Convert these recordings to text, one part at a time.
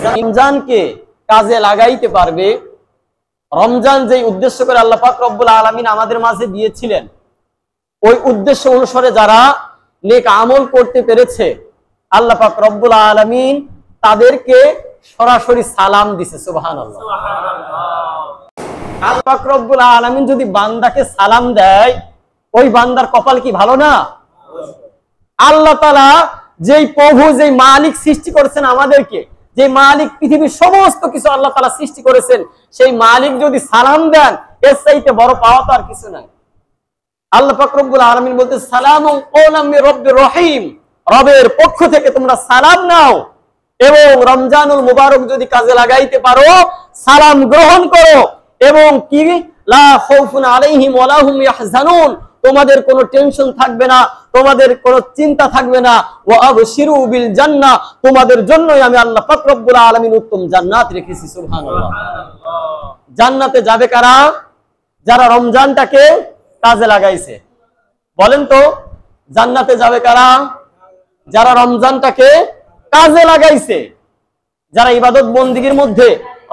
রমজানকে কাজে লাগাইতে পারবে, রমজান যে উদ্দেশ্য করে আল্লাহ পাক রব্বুল আলামিন আমাদের মাঝে দিয়েছিলেন, ওই উদ্দেশ্য অনুসারে যারা নেক আমল করতে পেরেছে, আল্লাহ পাক রব্বুল আলামিন তাদেরকে সরাসরি সালাম দিছে। সুবহানাল্লাহ। আল্লাহ পাক রব্বুল আলামিন যদি বান্দাকে সালাম দেয়, ওই বান্দার কপাল কি ভালো না? আল্লাহ তাআলা যেই প্রভু, যেই মালিক সৃষ্টি করেছেন আমাদেরকে, যে মালিক পৃথিবীর সমস্ত কিছু আল্লাহ তাআলা সৃষ্টি করেছেন, সেই মালিক যদি সালাম দেন, এর চাইতে বড় পাওয়া তো আর কিছু নাই। আল্লাহ পাক রব্বুল আলামিন বলতে, সালামুন কওলাম মির রব্বির রহিম, রবের পক্ষ থেকে তোমরা সালাম নাও। এবং রমজানুল মুবারক যদি কাজে লাগাইতে পারো, সালাম গ্রহণ করো, এবং কি লা খাউফুন আলাইহিম ওয়া লা হুম ইয়াহজানুন, তোমাদের কোনো টেনশন থাকবে না, তোমাদের কোনো চিন্তা থাকবে না। ওয়া আবশিরু বিল জান্নাহ, তোমাদের জন্যই আমি আল্লাহ পাক রব্বুল আলামিন উত্তম জান্নাত রেখেছি। সুবহানাল্লাহ। জান্নাতে যাবে কারা? যারা রমজানটাকে কাজে লাগাইছে। বলেন তো, জান্নাতে যাবে কারা? যারা রমজানটাকে কাজে লাগাইছে, যারা ইবাদত বন্দিগির মধ্যে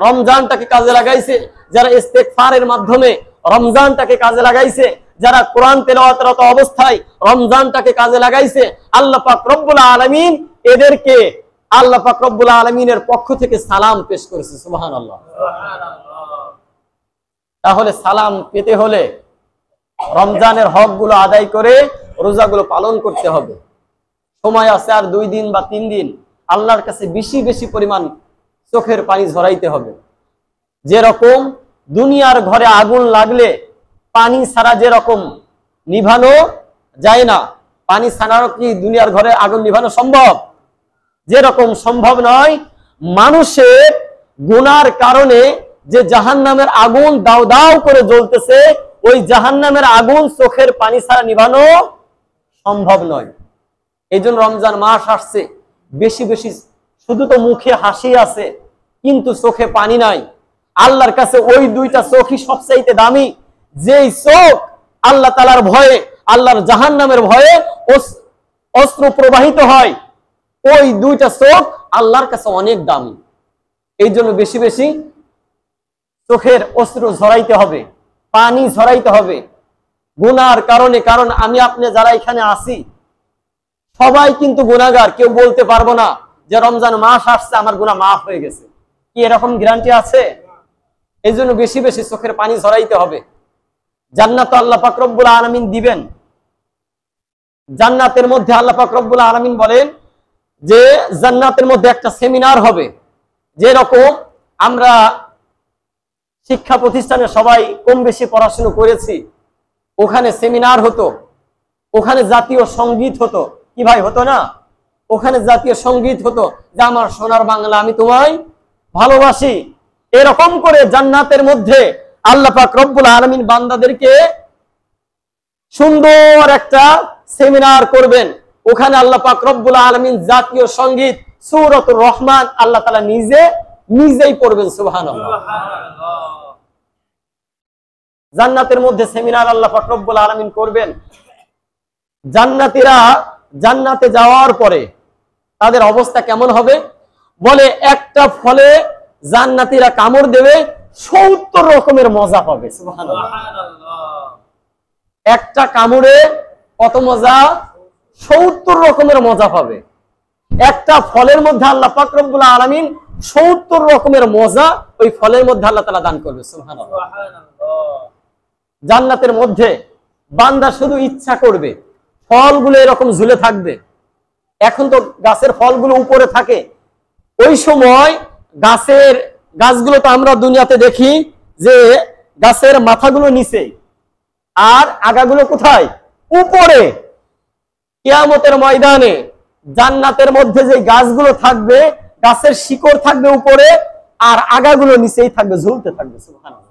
রমজানটাকে কাজে লাগাইছে, যারা ইস্তেগফারের মাধ্যমে রমজানটাকে কাজে লাগাইছে, যারা কোরআন তেলাওয়াতরত অবস্থায় রমজানটাকে কাজে লাগাইছে, আল্লাহ পাক রব্বুল আলামিন এদেরকে আল্লাহ পাক রব্বুল আলামিনের পক্ষ থেকে সালাম পেশ করেছে। সুবহানাল্লাহ। তাহলে সালাম পেতে হলে রমজানের হকগুলো আদায় করে রোজাগুলো পালন করতে হবে। সময় আছে আর 2 দিন বা 3 দিন, আল্লাহর কাছে বেশি বেশি পরিমাণ চোখের পানি ঝরাইতে হবে। যেরকম দুনিয়ার ঘরে আগুন লাগলে পানি ছাড়া যেরকম নিভানো যায় না, পানি ছাড়াও কি দুনিয়ার ঘরে আগুন নিভানো সম্ভব? যেরকম সম্ভব নয়, মানুষের গুনার কারণে যে জাহান্নামের আগুন দাও দাও করে জ্বলতেছে, ওই জাহান্নামের আগুন চোখের পানি ছাড়া নিভানো সম্ভব নয়। এই জন্য রমজান মাস আসছে, বেশি বেশি, শুধু তো মুখে হাসি আছে কিন্তু চোখে পানি নাই। আল্লাহর কাছে ওই 2টা চোখই সবচাইতে দামি, যেই চোখ আল্লাহ তাআলার ভয়ে, আল্লাহর জাহান্নামের ভয়ে অশ্রু প্রবাহিত হয়, ওই 2টা চোখ আল্লাহর কাছে অনেক দামি। এই জন্য বেশি বেশি চোখের অশ্রু ঝরাইতে হবে, পানি ঝরাইতে হবে গুনার কারণে। কারণ আমি আপনি যারা এখানে আছি সবাই কিন্তু গুনাহগার, কেউ বলতে পারবো না যে রমজান মাস আসছে আমার গুনাহ মাফ হয়ে গেছে। কি এরকম গ্যারান্টি আছে? এই জন্য বেশি বেশি চোখের পানি ঝরাইতে হবে। জান্নাত আল্লাহ পাক রব্বুল আলামিন দিবেন। জান্নাতের মধ্যে আল্লাহ পাক রব্বুল আলামিন বলেন যে জান্নাতের মধ্যে একটা সেমিনার হবে। যেরকম আমরা শিক্ষা প্রতিষ্ঠানে সবাই কম বেশি পড়াশোনা করেছি, ওখানে সেমিনার হতো, ওখানে জাতীয় সঙ্গীত হতো। কি ভাই, হতো না? ওখানে জাতীয় সঙ্গীত হতো যে আমার সোনার বাংলা আমি তোমায় ভালোবাসি। এরকম করে জান্নাতের মধ্যে আল্লাহ পাক রব্বুল আলামিন বান্দাদেরকে সুন্দর একটা সেমিনার করবেন। ওখানে আল্লাহ পাক রব্বুল আলামিন জাতীয় সঙ্গীত সূরাতুর রহমান আল্লাহ তাআলা নিজেই পড়বেন। সুবহানাল্লাহ। জান্নাতের মধ্যে সেমিনার আল্লাহ পাক রব্বুল আলামিন করবেন। জান্নাতীরা জান্নাতে যাওয়ার পরে তাদের অবস্থা কেমন হবে? বলে একটা ফলে জান্নাতীরা কামড় দেবে, 70 রকমের মজা পাবে। সুবহানাল্লাহ। একটা কামড়ে কত মজা? 70 রকমের মজা পাবে। একটা ফলের মধ্যে আল্লাহ পাক রব্বুল আলামিন 70 রকমের মজা ওই ফলের মধ্যে আল্লাহ তাআলা দান করবে। সুবহানাল্লাহ। জান্নাতের মধ্যে বান্দা শুধু ইচ্ছা করবে, ফলগুলো এরকম ঝুলে থাকবে। এখন তো গাছের ফলগুলো উপরে থাকে, ওই সময় গাছগুলো তো আমরা দুনিয়াতে দেখি যে গাছের মাথাগুলো নিচে আর আগাগুলো কোথায়? উপরে। কিয়ামতের ময়দানে জান্নাতের মধ্যে যে গাছগুলো থাকবে, গাছের শিকড় থাকবে উপরে আর আগাগুলো নিচেই থাকবে, ঝুলতে থাকবে। সুবহানাল্লাহ।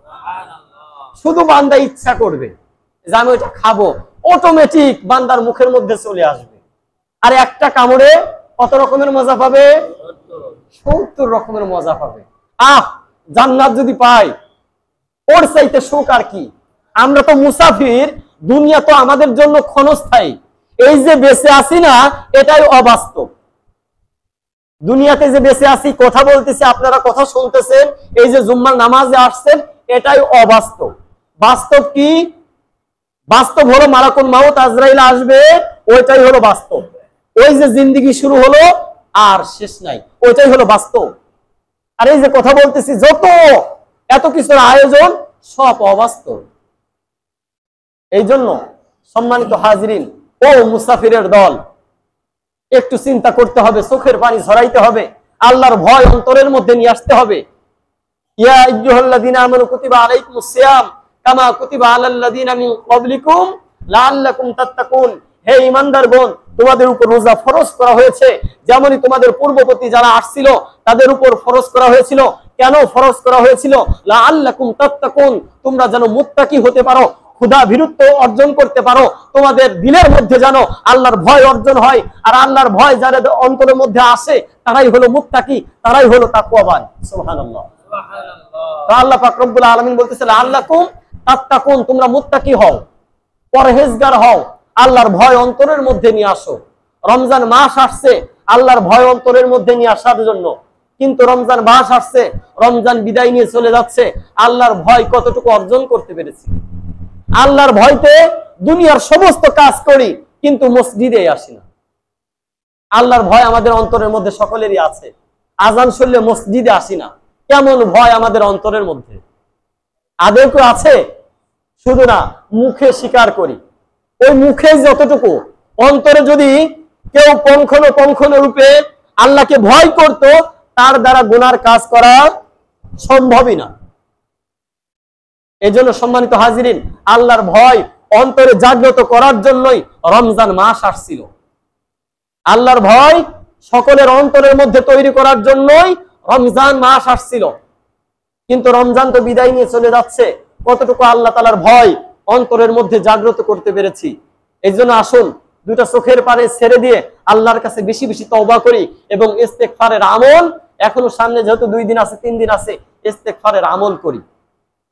শুধু বান্দা ইচ্ছা করবে যে আমি ওটা খাবো, অটোমেটিক বান্দার মুখের মধ্যে চলে আসবে। আর একটা কামড়ে কত রকমের মজা পাবে? 70 রকমের মজা পাবে। জান্নাত যদি পাই, ওর চাইতে সুখ আর কি? আমরা তো মুসাফির, দুনিয়া তো আমাদের জন্য ক্ষণস্থায়ী। এই যে বেঁচে আছি না, এটাই অবাস্তব। দুনিয়াতে যে বেঁচে আছি, কথা বলতেছি, আপনারা কথা শুনতেছেন, এই যে জুম্মার নামাজে আসছেন, এটাই অবাস্তব। বাস্তব কি? বাস্তব হলো মালাকুল মাউত আজরাইল আসবে, ওইটাই হলো বাস্তব। ওই যে জিন্দেগি শুরু হলো আর শেষ নাই, ওইটাই হলো বাস্তব। আর এই যে কথা বলতেছি, যত এত কিছুর আয়োজন, সব অবাস্তব। এই জন্য সম্মানিত হাজিরিন ও মুসাফিরের দল, একটু চিন্তা করতে হবে, চোখের পানি ঝরাইতে হবে, আল্লাহর ভয় অন্তরের মধ্যে নিয়ে আসতে হবে। ইয়া আইয়ুহাল্লাযীনা আমানু কুতিবা আলাইকুমুস সিয়াম কামা কুতিবা আলাল্লাযীনা মিন ক্বাবলিকুম লাআল্লাকুম তাত্তাকুন। হে ঈমানদারগণ, তোমাদের উপর রোজা ফরজ করা হয়েছে, যেমনই তোমাদের পূর্ববর্তী যারা আসছিল তাদের উপর ফরজ করা হয়েছিল। কেন ফরজ করা হয়েছিল? লাআল্লাকুম তাত্তাকুন, তোমরা যেন মুত্তাকি হতে পারো, ক্ষুধা বিরুদ্ধ অর্জন করতে পারো, তোমাদের দিলের মধ্যে যেন আল্লাহর ভয় অর্জন হয়। আর আল্লাহর ভয় যারা অন্তরের মধ্যে আসে, তারাই হলো মুত্তাকি, তারাই হলো তাকওয়াবান। সুবহানাল্লাহ। আল্লাহ পাক রব্বুল আলামিন বলতেছে লাআল্লাকুম তাত্তাকুন, তোমরা মুত্তাকি হও, পরহেজগার হও, আল্লাহর ভয় অন্তরের মধ্যে নিয়ে আসো। রমজান মাস আসছে আল্লাহর ভয় অন্তরের মধ্যে নিয়ে আসার জন্য, কিন্তু রমজান মাস আসছে, রমজান বিদায় নিয়ে চলে যাচ্ছে, আল্লাহর ভয় কতটুকু অর্জন করতে পেরেছি? আল্লাহর ভয়তে দুনিয়ার সমস্ত কাজ করি, কিন্তু মসজিদে আসি না। আল্লাহর ভয় আমাদের অন্তরের মধ্যে সকলেরই আছে, আজান শুনলে মসজিদে আসি না। কেমন ভয় আমাদের অন্তরের মধ্যে? আদৌ কেউ আছে? শুধু না, মুখে স্বীকার করি। ওই মুখে যতটুকু, অন্তরে যদি কেউ পঙ্খন রূপে আল্লাহকে ভয় করত, তার দ্বারা গুনার কাজ করা সম্ভবই না। এই জন্য সম্মানিত হাজিরিন, আল্লাহর ভয় অন্তরে জাগ্রত করার জন্যই রমজান মাস আসছিল। আল্লাহর ভয় সকলের অন্তরের মধ্যে তৈরি করার জন্যই রমজান মাস আসছিল। কিন্তু রমজান তো বিদায় নিয়ে চলে যাচ্ছে, কতটুকু আল্লাহ তাআলার ভয় অন্তরের মধ্যে জাগ্রত করতে পেরেছি? এই জন্য আসুন, দুটা চোখের পানি ছেড়ে দিয়ে আল্লাহর কাছে বেশি বেশি তওবা করি, এবং ইস্তেগফারের আমল এখনো সামনে যেহেতু 2 দিন আছে, 3 দিন আছে, ইস্তেগফারের আমল করি।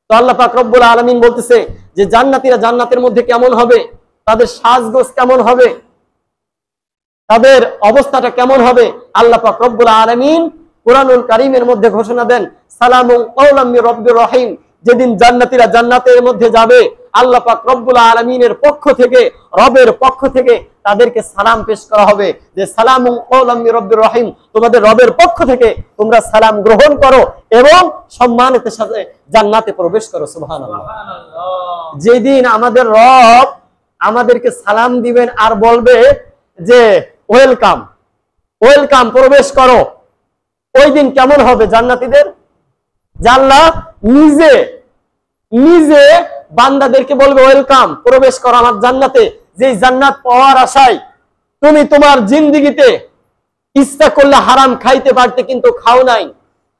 তো আল্লাহ পাক রব্বুল আলামিন বলতেছে যে জান্নাতীরা জান্নাতের মধ্যে কেমন হবে, তাদের সাজগোজ কেমন হবে, তাদের অবস্থাটা কেমন হবে, আল্লাহ পাক রব্বুল আলামিন কুরআনুল কারীমের মধ্যে ঘোষণা দেন, সালামুন কাওলাম মির রাব্বির রহিম। যেদিন জান্নাতীরা জান্নাতের মধ্যে যাবে, আল্লাহ পাক রব্বুল আলামিনের পক্ষ থেকে, রবের পক্ষ থেকে তাদেরকে সালাম পেশ করা হবে যে সালামুন কাওলাম মির রাব্বির রহিম, তোমাদের রবের পক্ষ থেকে তোমরা সালাম গ্রহণ করো এবং সম্মানের সাথে জান্নাতে প্রবেশ করো। সুবহানাল্লাহ। যেদিন আমাদের রব আমাদেরকে সালাম দিবেন আর বলবে যে ওয়েলকাম, ওয়েলকাম, প্রবেশ করো, ওই দিন কেমন হবে জান্নাতীদের? আল্লাহ নিজে নিজে বান্দাদেরকে বলবে ওয়েলকাম, প্রবেশ করো আমার জান্নাতে। যে জান্নাত পাওয়ার আশায় তুমি তোমার জিন্দেগিতে ইচ্ছা করলে হারাম খাইতে পারতে, কিন্তু খাও নাই।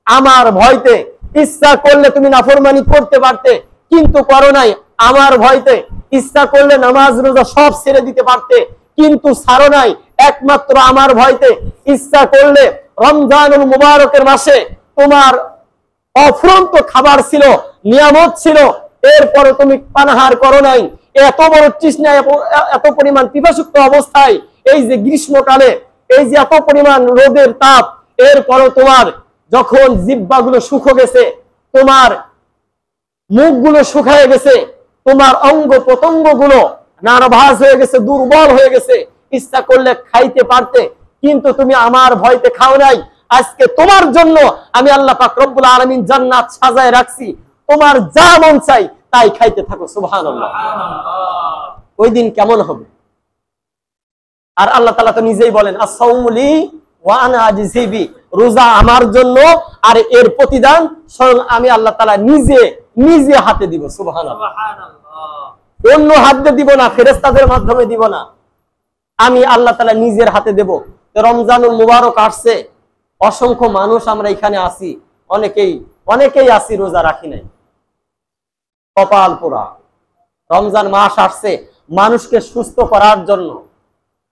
আমার ভয়তে ইচ্ছা করলে তুমি নাফরমানি করতে পারতে, কিন্তু করো নাই। আমার ভয়তে ইচ্ছা করলে নামাজ রোজা সব ছেড়ে দিতে পারতে, কিন্তু ছাড়ো নাই। একমাত্র আমার ভয়তে ইচ্ছা করলে রমজানুল মুবারকের মাসে তোমার অফুরন্ত খাবার ছিল, নিয়ামত ছিল, এরপরে তুমি পানাহার করো নাই। এত বড় তৃষ্ণা, এত পরিমাণ পিপাসুক্ত অবস্থায়, এই যে গ্রীষ্মকালে, এই যে এত পরিমাণ রোদের তাপ, এরপরও তোমার যখন জিহ্বাগুলো শুকিয়ে গেছে, তোমার মুখগুলো শুকিয়ে গেছে, তোমার অঙ্গ প্রত্যঙ্গগুলো নার্ভাস হয়ে গেছে, দুর্বল হয়ে গেছে, ইচ্ছা করলে খাইতে পারতে, কিন্তু তুমি আমার ভয়তে খাও নাই। আজকে তোমার জন্য আমি আল্লাহ পাক রব্বুল আলামিন জান্নাত সাজায় রাখছি, তোমার যা মন চাই তাই খাইতে থাকো। সুবহানাল্লাহ। ওই দিন কেমন হবে? আর আল্লাহ তাআলা তো নিজেই বলেন আস-সাওমু লি ওয়া আনা আজজি বি, রোজা আমার জন্য আর এর প্রতিদান স্বয়ং আমি আল্লাহ তাআলা নিজে নিজে হাতে দিব। সুবহানাল্লাহ। অন্য হাত দিয়ে দিব না, ফেরেশতাদের মাধ্যমে দিব না, আমি আল্লাহ তাআলা নিজের হাতে দেব। রমজানুল মুবারক আসছে, অসংখ্য মানুষ আমরা এখানে আছি, অনেকেই আছি রোজা রাখি নাই, কপাল পোড়া। রমজান মাস আসছে মানুষকে সুস্থ করার জন্য,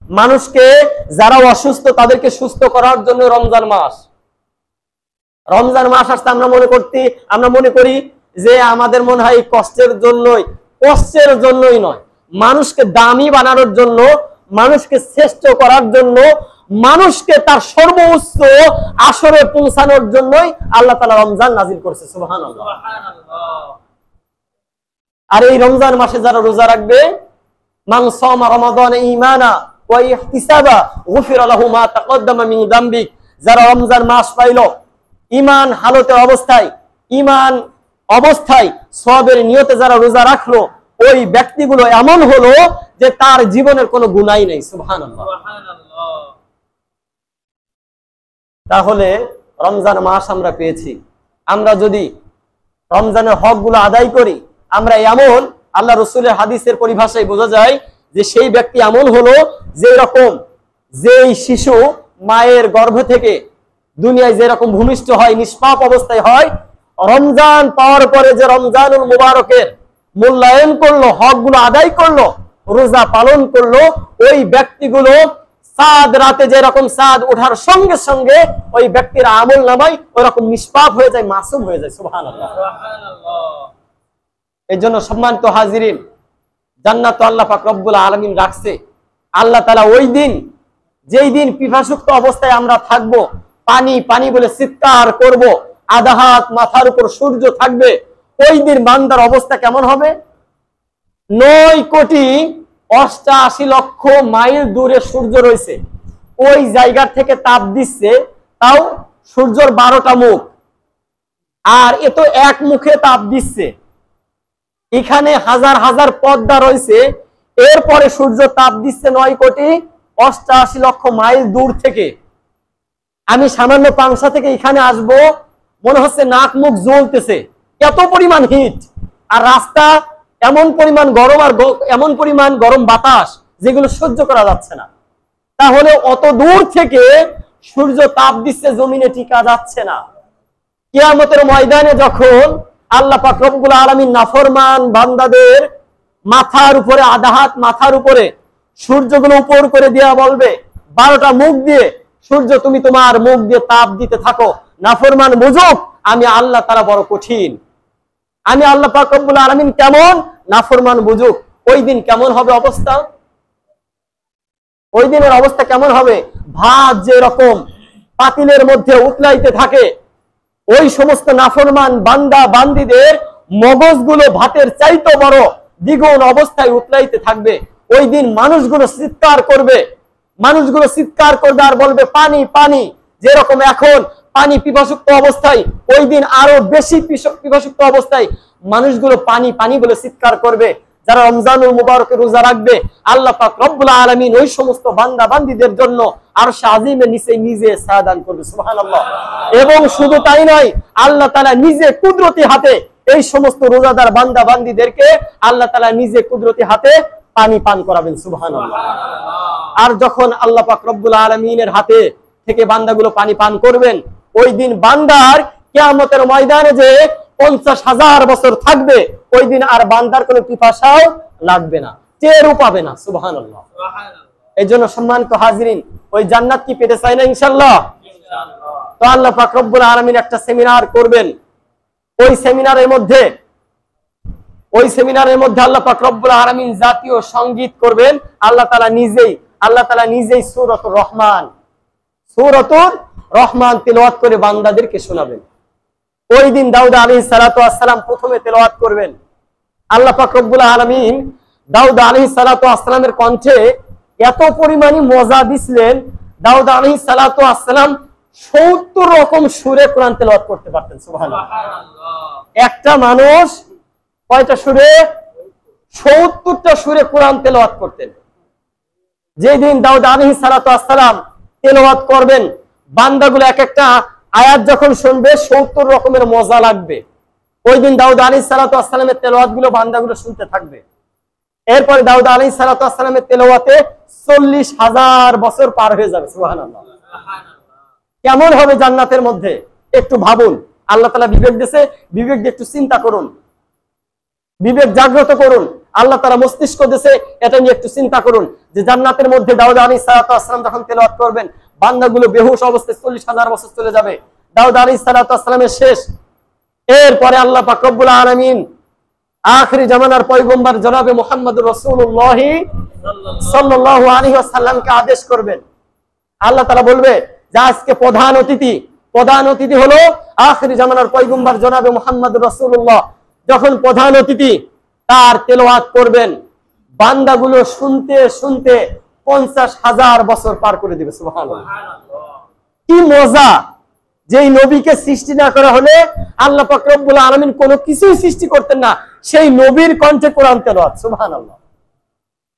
মানুষকে যারা অসুস্থ তাদেরকে সুস্থ করার জন্য রমজান মাস। রমজান মাস আসতে আমরা মনে করি যে আমাদের মনে হয় কষ্টের জন্যই নয়, মানুষকে দামি বানানোর জন্য, মানুষকে শ্রেষ্ঠ করার জন্য, মানুষকে তার সর্বোচ্চ আসরে পৌঁছানোর জন্যই আল্লাহ তাআলা রমজান নাজিল করেছে। সুবহানাল্লাহ। আর এই রমজান মাসে যারা রোজা রাখবে, মান সামা রমাদান ঈমানা ওয়া ইহতিসাবা গুফিরা লাহু মা তাকদ্দামা মিন যামবি, যারা রমজান মাস পাইল ঈমান হালতে অবস্থায়, ঈমান অবস্থায় সওয়াবের নিয়তে যারা রোজা রাখলো, ওই ব্যক্তিগুলো এমন হলো যে তার জীবনের কোনো গুনাহই নেই। সুবহানাল্লাহ। তাহলে রমজান মাস আমরা পেয়েছি, আমরা যদি রমজানের হকগুলো আদায় করি, আমরা এমন, আল্লাহ রসুলের হাদিসের পরিভাষায় বোঝা যায় যে সেই ব্যক্তি এমন হলো যে রকম যেই শিশু মায়ের গর্ভ থেকে দুনিয়ায় যেরকম ভূমিষ্ঠ হয়, নিষ্পাপ অবস্থায় হয়, রমজান পাওয়ার পরে যে রমজানুল মুবারকের মূল্যায়ন করলো, হকগুলো আদায় করলো, রোজা পালন করলো, ওই ব্যক্তিগুলো চাঁদ রাতে যেরকম চাঁদ ওঠার সঙ্গে সঙ্গে ওই ব্যক্তির আমল নামায় ওরকম নিষ্পাপ হয়ে যায়, মাসুম হয়ে যায়। সুবহানাল্লাহ। এই জন্য সম্মানিত হাজিরিন, জান্নাত আল্লাহ পাক রব্বুল আলামিন রাখছে। আল্লাহ তাআলা ওই দিন, যেই দিন পিপাসুক্ত অবস্থায় আমরা থাকবো, পানি পানি বলে চিৎকার করব, আধা হাত মাথার উপর সূর্য থাকবে, ওই দিন বান্দার অবস্থা কেমন হবে? 9,88,00,000 মাইল দূরে সূর্য রয়েছে, ওই জায়গা থেকে তাপ দিচ্ছে, তাও সূর্যের 12টা মুখ, আর এ তো এক মুখে তাপ দিচ্ছে। এখানে হাজার হাজার পর্দা রয়েছে, এরপরে সূর্য তাপ দিচ্ছে 9,88,00,000 মাইল দূর থেকে। আমি সামান্য পাংশা থেকে এখানে আসব, মনে হচ্ছে নাক মুখ জ্বলতেছে, এত পরিমাণ হিট, আর রাস্তা এমন পরিমাণ গরম, আর এমন পরিমাণ গরম বাতাস যেগুলো সহ্য করা যাচ্ছে না। তাহলে অত দূর থেকে সূর্য তাপ দিচ্ছে, জমিনে টিকা যাচ্ছে না। কিয়ামতের ময়দানে যখন আল্লাহ পাক রব্বুল আলামিন নাফরমান বান্দাদের মাথার উপরে, আধা হাত মাথার উপরে সূর্যগুলো উপর করে দেওয়া বলবে, 12টা মুখ দিয়ে, সূর্য তুমি তোমার মুখ দিয়ে তাপ দিতে থাকো, নাফরমান বুঝুক আমি আল্লাহ তাআলা বড় কঠিন, আমি আল্লাহ পাক রব্বুল আলামিন কেমন, নাফরমান বুঝুক। ওই দিন কেমন হবে অবস্থা? ওই দিনের অবস্থা কেমন হবে? ভাত যে রকম পাতিলের মধ্যে উতলাইতে থাকে, ওই সমস্ত নাফরমান বান্দা বান্দিদের মগজগুলো ভাতের চাইতে বড় দ্বিগুণ অবস্থায় উতলাইতে থাকবে। ওই দিন মানুষগুলো চিৎকার করবে, মানুষগুলো চিৎকার করবে আর বলবে পানি পানি। যেরকম এখন পানি পিপাসুক্ত অবস্থায়, ওই দিন আরো বেশি পিপাসুক্ত অবস্থায় মানুষগুলো পানি পানি বলে চিৎকার করবে। যারা রমজানুল মুবারকে রোজা রাখবে, আল্লাহ পাক রব্বুল আলামিন ওই সমস্ত বান্দা বান্দীদের জন্য আরশে আজিমের নিচে নিজে ছায়া দান করবে। সুবহানাল্লাহ। এবং শুধু তাই নয়, আল্লাহ তাআলা নিজে কুদরতি হাতে এই সমস্ত রোজাদার বান্দা বান্দীদেরকে আল্লাহ তাআলা নিজে কুদরতি হাতে পানি পান করাবেন। সুবহানাল্লাহ। আর যখন আল্লাহ পাক রব্বুল আলামিনের হাতে থেকে বান্দাগুলো পানি পান করবেন, ওই দিন বান্দার কিয়ামতের ময়দানে যে 50,000 বছর থাকবে, ওই দিন আর বান্দার কোনো পিপাসাও লাগবে না, টেরও পাবে না। সুবহানাল্লাহ। এই জন্য সম্মানিত হাজিরিন, ওই জান্নাত কি পেতে চাই না ইনশাআল্লাহ? তো আল্লাহ পাক রব্বুল আলামিন একটা সেমিনার করবেন, ওই সেমিনারের মধ্যে আল্লাহ পাক রব্বুল আলামিন জাতীয় সঙ্গীত করবেন। আল্লাহ তাআলা নিজেই সূরাতুর রহমান তিলাওয়াত করে বান্দাদেরকে শোনাবেন। ওই দিন দাউদ আলাইহিস সালাতু ওয়াস সালাম প্রথমে তেলাওয়াত করবেন। আল্লাহ পাক রব্বুল আলামিন দাউদ আলাইহিস সালাতু ওয়াস সালামের কণ্ঠে এত পরিমাণে মজা দিছিলেন, দাউদ আলাইহিস সালাতু ওয়াস সালাম 70 রকম সুরে কোরআন তেলাওয়াত করতে পারতেন। সুবহানাল্লাহ। একটা মানুষ কয়টা সুরে? 70টা সুরে কোরআন তেলাওয়াত করতেন। যেদিন দাউদ আলাইহিস সালাতু ওয়াস সালাম তেলাওয়াত করবেন, বান্দাগুলো এক একটা আয়াত যখন শুনবে 70 রকমের মজা লাগবে। ওই দিন দাউদ আলাইহিস সালাতু ওয়াস সালামের তেলাওয়াতগুলো বান্দাগুলো শুনতে থাকবে। এরপরে দাউদ আলাইহিস সালাতু ওয়াস সালামের তেলাওয়াতে 40,000 বছর পার হয়ে যাবে। সুবহানাল্লাহ। কেমন হবে জান্নাতের মধ্যে একটু ভাবুন। আল্লাহ তাআলা বিবেক দিয়েছে, বিবেক দিয়ে একটু চিন্তা করুন, বিবেক জাগ্রত করুন। আল্লাহ তাআলা মস্তিষ্ক দিয়েছে, এটা নিয়ে একটু চিন্তা করুন যে জান্নাতের মধ্যে দাউদ আলাইহিস সালাতু ওয়াস সালাম যখন তেলাওয়াত করবেন, বান্দাগুলো বেহুশ অবস্থায় 40,000 বছর চলে যাবে। দাউদ আলাইহিস সালাতু ওয়াস সালামের শেষ। এরপরে আল্লাহ পাক রব্বুল আলামিন আখিরি জামানার পয়গম্বর জনাবে মুহাম্মদুর রাসূলুল্লাহ সাল্লাল্লাহু আলাইহি ওয়াসাল্লামকে আদেশ করবেন। আল্লাহ তাআলা বলবে যে আজকে প্রধান অতিথি হলো আখিরি জামানার পয়গম্বর জনাবে মুহাম্মদুর রাসূলুল্লাহ। যখন প্রধান অতিথি তার তেলাওয়াত করবেন, বান্দাগুলো শুনতে শুনতে 50,000 বছর পার করে দিবে। সুবহানাল্লাহ, কি মজা! যেই নবীকে সৃষ্টি না করা হলে আল্লাহ পাক রব্বুল আলামিন কোনো কিছুই সৃষ্টি করতেন না, সেই নবীর কণ্ঠে কোরআন তেলাওয়াত। সুবহানাল্লাহ,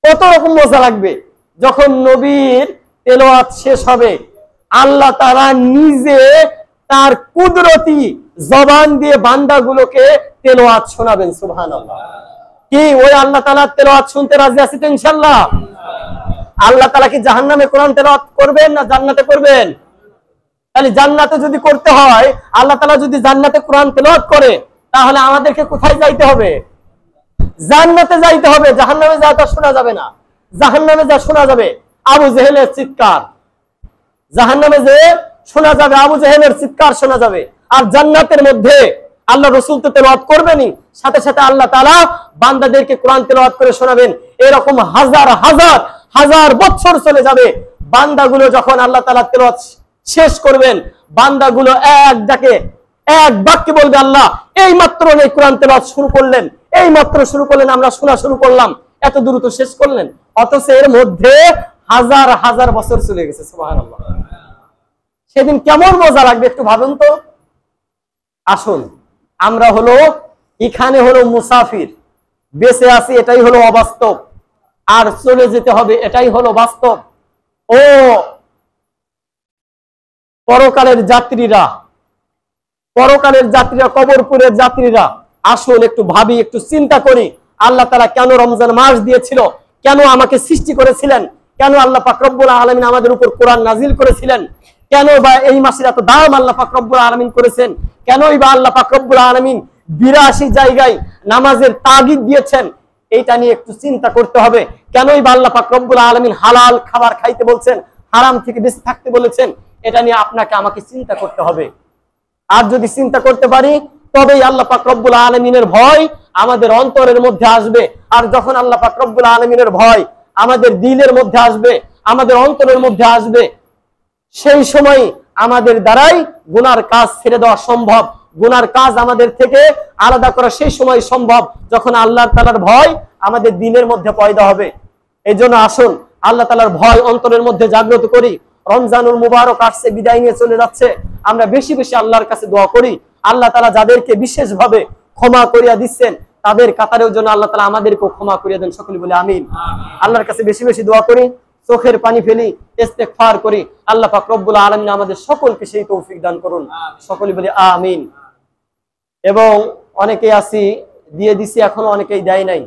কত রকম মজা লাগবে। যখন নবীর তেলাওয়াত শেষ হবে, আল্লাহ তাআলা নিজে তার কুদরতি জবান দিয়ে বান্দাগুলোকে তেলাওয়াত শোনাবেন। সুবহানাল্লাহ, কি ওই আল্লাহ তাআলার তেলাওয়াত শুনতে রাজি আছি তো ইনশাআল্লাহ? আল্লাহ তাআলা কি জাহান্নামে কোরআন তেলাওয়াত করবেন না জান্নাতে করবেন? তাহলে জান্নাতে যদি করতে হয়, আল্লাহ তাআলা যদি জান্নাতে কোরআন তেলাওয়াত করে, তাহলে আমাদেরকে কোথায় যাইতে হবে? জান্নাতে যাইতে হবে। জাহান্নামে যাওয়া তো শোনা যাবে না। জাহান্নামে যা শোনা যাবে আবু জেহেলের চিৎকার, জাহান্নামে যে শোনা যাবে আবু জেহেলের চিৎকার শোনা যাবে। আর জান্নাতের মধ্যে আল্লাহ রাসূল তো তেলাওয়াত করবেনই, সাথে সাথে আল্লাহ তাআলা বান্দাদেরকে কোরআন তেলাওয়াত করে শোনাবেন। এরকম হাজার হাজার হাজার বছর চলে যাবে। বান্দাগুলো যখন আল্লাহ তাআলা তেলাওয়াত শেষ করবেন, বান্দাগুলো এক ডাকে এক বাক্যে বলবে, আল্লাহ এই মাত্র এই কোরআন তেলাওয়াত শুরু করলেন, এই মাত্র শুরু করলেন, আমরা শোনা শুরু করলাম, এত দ্রুত শেষ করলেন। অথচ এর মধ্যে হাজার হাজার বছর চলে গেছে। সুবহানাল্লাহ, সেদিন কেমন মজা লাগবে একটু ভাবুন তো। আসুন, আমরা হলো এখানে হলো মুসাফির, বেঁচে আছি এটাই হলো অবাস্তব, আর চলে যেতে হবে এটাই হলো বাস্তব। ও পরকালের যাত্রীরা, কবরপুরের যাত্রীরা, আসুন একটু ভাবি, একটু চিন্তা করি, আল্লাহ তাআলা কেন রমজান মাস দিয়েছিল, কেন আমাকে সৃষ্টি করেছিলেন, কেন আল্লাহ পাক রব্বুল আলামিন আমাদের উপর কোরআন নাজিল করেছিলেন, কেন বা এই মাসের এত দাম আল্লাহ পাক রব্বুল আলামিন করেছেন, কেনই বা আল্লাহ পাক রব্বুল আলামিন 82 জায়গায় নামাজের তাগিদ দিয়েছেন, এইটা নিয়ে একটু চিন্তা করতে হবে। কেনই বা আল্লাহ পাক রব্বুল আলামিন হালাল খাবার খাইতে বলছেন, হারাম থেকে বেঁচে থাকতে বলেছেন, এটা নিয়ে আপনাকে আমাকে চিন্তা করতে হবে। আর যদি চিন্তা করতে পারি, তবেই আল্লাহ পাক রব্বুল আলামিনের ভয় আমাদের অন্তরের মধ্যে আসবে। আর যখন আল্লাহ পাক রব্বুল আলামিনের ভয় আমাদের দিলের মধ্যে আসবে, আমাদের অন্তরের মধ্যে আসবে, সেই সময় আমাদের দ্বারাই গুনার কাজ ছেড়ে দেওয়া সম্ভব, গুনার কাজ আমাদের থেকে আলাদা করা সেই সময় সম্ভব যখন আল্লাহ তাআলার ভয় আমাদের দিলের মধ্যে পয়দা হবে। এই জন্য আসুন আল্লাহ তাআলার ভয় অন্তরের মধ্যে জাগ্রত করি। রমজানুল মুবারক আসছে, বিদায় নিয়ে চলে যাচ্ছে, আমরা বেশি বেশি আল্লাহর কাছে দোয়া করি। আল্লাহ তাআলা যাদেরকে বিশেষভাবে ক্ষমা করিয়া দিচ্ছেন, তাদের কাতারেও যেন আল্লাহ তাআলা আমাদেরকেও ক্ষমা করিয়া দেন। সকলে বলে আমিন। আল্লাহর কাছে বেশি বেশি দোয়া করি, চোখের পানি ফেলি, ইস্তেগফার করি। আল্লাহ পাক রব্বুল আলামিন আমাদের সকলকে সেই তৌফিক দান করুন। সকলে বলে আমিন। এবং অনেকেই আসি দিয়ে দিছি, এখনো অনেকেই দেয় নাই।